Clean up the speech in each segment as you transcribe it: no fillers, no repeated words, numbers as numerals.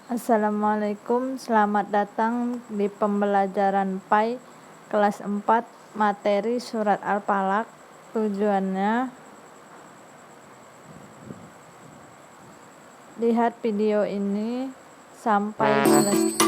Assalamualaikum, selamat datang di pembelajaran PAI kelas 4 materi surat Al-Falaq. Tujuannya, lihat video ini sampai selesai.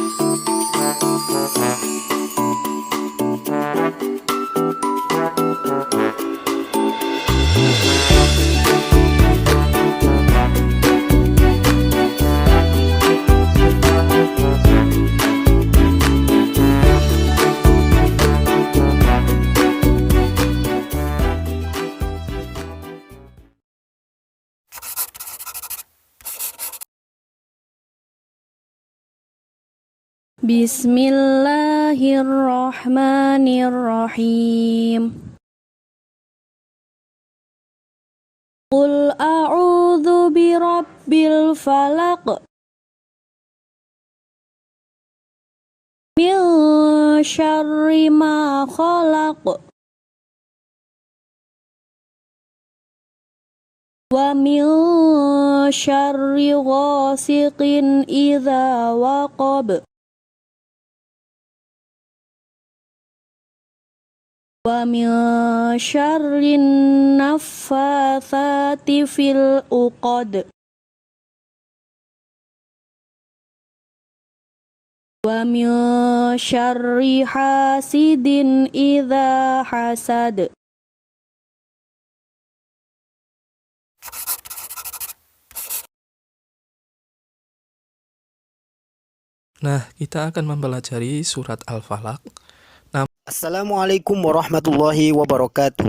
Bismillahirrahmanirrahim. Qul a'udzu birabbil falaq min syarri ma khalaq wa min syarri ghasiqin idza waqab wa min syarrin naffatsati fil uqad wa min syarri hasidin idza hasad. Nah, kita akan mempelajari surat Al-Falaq. Assalamualaikum warahmatullahi wabarakatuh.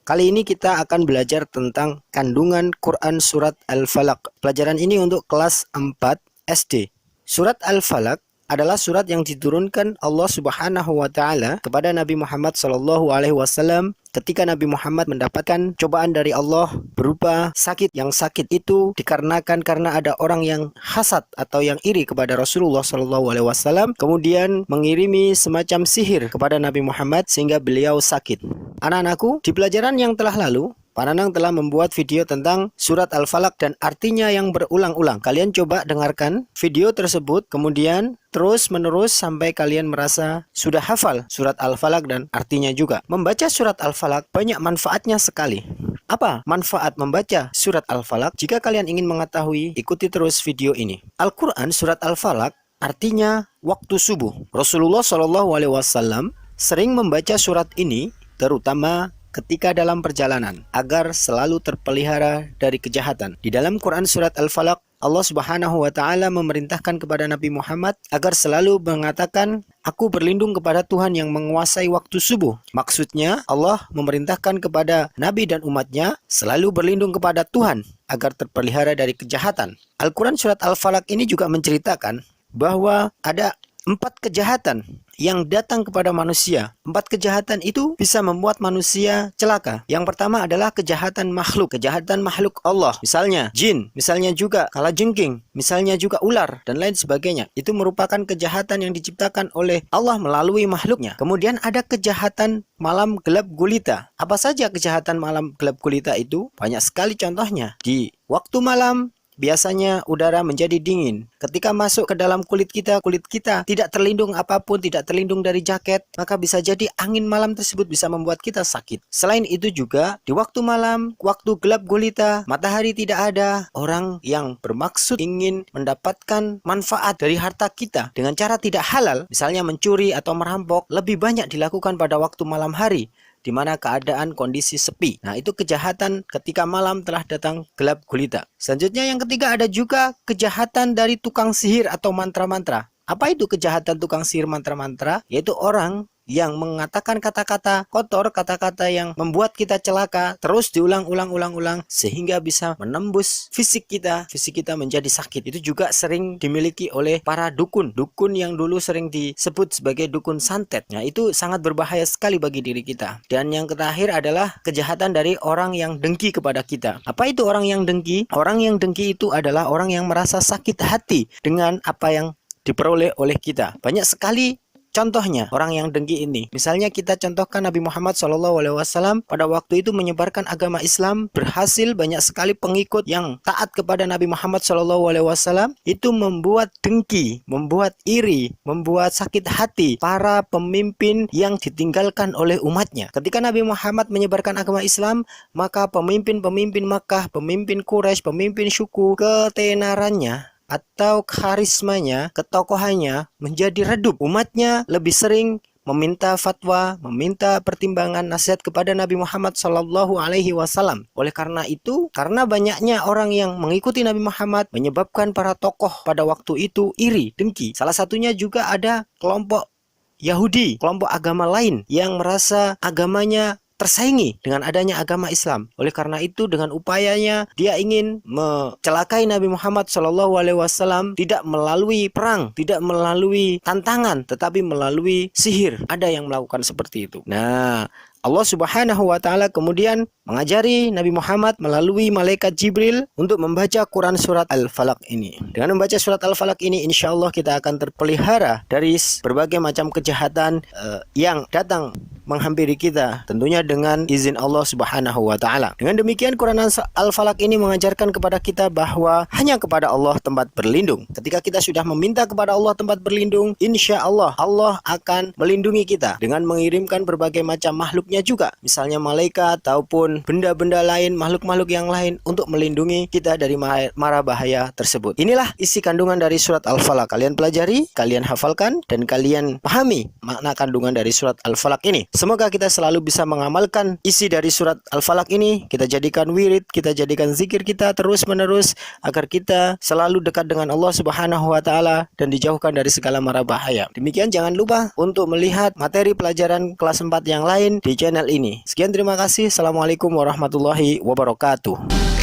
Kali ini kita akan belajar tentang kandungan Quran surat Al-Falaq. Pelajaran ini untuk kelas 4 SD. Surat Al-Falaq adalah surat yang diturunkan Allah Subhanahu wa taala kepada Nabi Muhammad SAW ketika Nabi Muhammad mendapatkan cobaan dari Allah berupa sakit. Yang sakit itu dikarenakan karena ada orang yang hasad atau yang iri kepada Rasulullah SAW, kemudian mengirimi semacam sihir kepada Nabi Muhammad sehingga beliau sakit. Anak-anakku, di pelajaran yang telah lalu, Pak Nanang telah membuat video tentang surat Al-Falaq dan artinya yang berulang-ulang. Kalian coba dengarkan video tersebut, kemudian terus-menerus sampai kalian merasa sudah hafal surat Al-Falaq dan artinya juga. Membaca surat Al-Falaq banyak manfaatnya sekali. Apa manfaat membaca surat Al-Falaq? Jika kalian ingin mengetahui, ikuti terus video ini. Al-Quran surat Al-Falaq artinya waktu subuh. Rasulullah SAW sering membaca surat ini terutama ketika dalam perjalanan agar selalu terpelihara dari kejahatan. Di dalam Quran surat Al-Falaq, Allah Subhanahu wa taala memerintahkan kepada Nabi Muhammad agar selalu mengatakan, "Aku berlindung kepada Tuhan yang menguasai waktu subuh." Maksudnya, Allah memerintahkan kepada Nabi dan umatnya selalu berlindung kepada Tuhan agar terpelihara dari kejahatan. Al-Quran surat Al-Falaq ini juga menceritakan bahwa ada 4 kejahatan yang datang kepada manusia. 4 kejahatan itu bisa membuat manusia celaka. Yang pertama adalah kejahatan makhluk Allah. Misalnya jin, misalnya juga kalajengking, misalnya juga ular, dan lain sebagainya. Itu merupakan kejahatan yang diciptakan oleh Allah melalui makhluknya. Kemudian ada kejahatan malam gelap gulita. Apa saja kejahatan malam gelap gulita itu? Banyak sekali contohnya. Di waktu malam, biasanya udara menjadi dingin. Ketika masuk ke dalam kulit kita tidak terlindung apapun, tidak terlindung dari jaket, maka bisa jadi angin malam tersebut bisa membuat kita sakit. Selain itu juga, di waktu malam, waktu gelap gulita, matahari tidak ada, orang yang bermaksud ingin mendapatkan manfaat dari harta kita dengan cara tidak halal, misalnya mencuri atau merampok, lebih banyak dilakukan pada waktu malam hari, di mana keadaan kondisi sepi. Nah, itu kejahatan ketika malam telah datang gelap gulita. Selanjutnya yang ketiga ada juga kejahatan dari tukang sihir atau mantra-mantra. Apa itu kejahatan tukang sihir mantra-mantra? Yaitu orang yang mengatakan kata-kata kotor, kata-kata yang membuat kita celaka, terus diulang-ulang sehingga bisa menembus fisik kita menjadi sakit. Itu juga sering dimiliki oleh para dukun yang dulu sering disebut sebagai dukun santet. Nah, itu sangat berbahaya sekali bagi diri kita. Dan yang terakhir adalah kejahatan dari orang yang dengki kepada kita. Apa itu orang yang dengki? Orang yang dengki itu adalah orang yang merasa sakit hati dengan apa yang diperoleh oleh kita. Banyak sekali contohnya orang yang dengki ini. Misalnya kita contohkan Nabi Muhammad SAW pada waktu itu menyebarkan agama Islam, berhasil banyak sekali pengikut yang taat kepada Nabi Muhammad SAW. Itu membuat dengki, membuat iri, membuat sakit hati para pemimpin yang ditinggalkan oleh umatnya. Ketika Nabi Muhammad menyebarkan agama Islam, maka pemimpin-pemimpin Makkah, pemimpin Quraisy, pemimpin suku, ketenarannya atau karismanya, ketokohannya menjadi redup. Umatnya lebih sering meminta fatwa, meminta pertimbangan nasihat kepada Nabi Muhammad SAW. Oleh karena itu, karena banyaknya orang yang mengikuti Nabi Muhammad menyebabkan para tokoh pada waktu itu iri, dengki. Salah satunya juga ada kelompok Yahudi, kelompok agama lain yang merasa agamanya tersaingi dengan adanya agama Islam. Oleh karena itu, dengan upayanya dia ingin mencelakai Nabi Muhammad SAW tidak melalui perang, tidak melalui tantangan, tetapi melalui sihir. Ada yang melakukan seperti itu. Nah, Allah Subhanahu wa Ta'ala kemudian mengajari Nabi Muhammad melalui malaikat Jibril untuk membaca Quran surat Al-Falaq ini. Dengan membaca surat Al-Falaq ini, insya Allah kita akan terpelihara dari berbagai macam kejahatan yang datang menghampiri kita, tentunya dengan izin Allah Subhanahu wa Ta'ala. Dengan demikian, Quran Al-Falaq ini mengajarkan kepada kita bahwa hanya kepada Allah tempat berlindung. Ketika kita sudah meminta kepada Allah tempat berlindung, insya Allah Allah akan melindungi kita dengan mengirimkan berbagai macam makhluknya juga, misalnya malaikat ataupun benda-benda lain, makhluk-makhluk yang lain untuk melindungi kita dari mara bahaya tersebut. Inilah isi kandungan dari surat Al-Falaq. Kalian pelajari, kalian hafalkan, dan kalian pahami makna kandungan dari surat Al-Falaq ini. Semoga kita selalu bisa mengamalkan isi dari surat Al-Falaq ini. Kita jadikan wirid, kita jadikan zikir kita terus-menerus agar kita selalu dekat dengan Allah Subhanahu wa Ta'ala dan dijauhkan dari segala mara bahaya. Demikian, jangan lupa untuk melihat materi pelajaran kelas 4 yang lain di channel ini. Sekian, terima kasih. Assalamualaikum warahmatullahi wabarakatuh.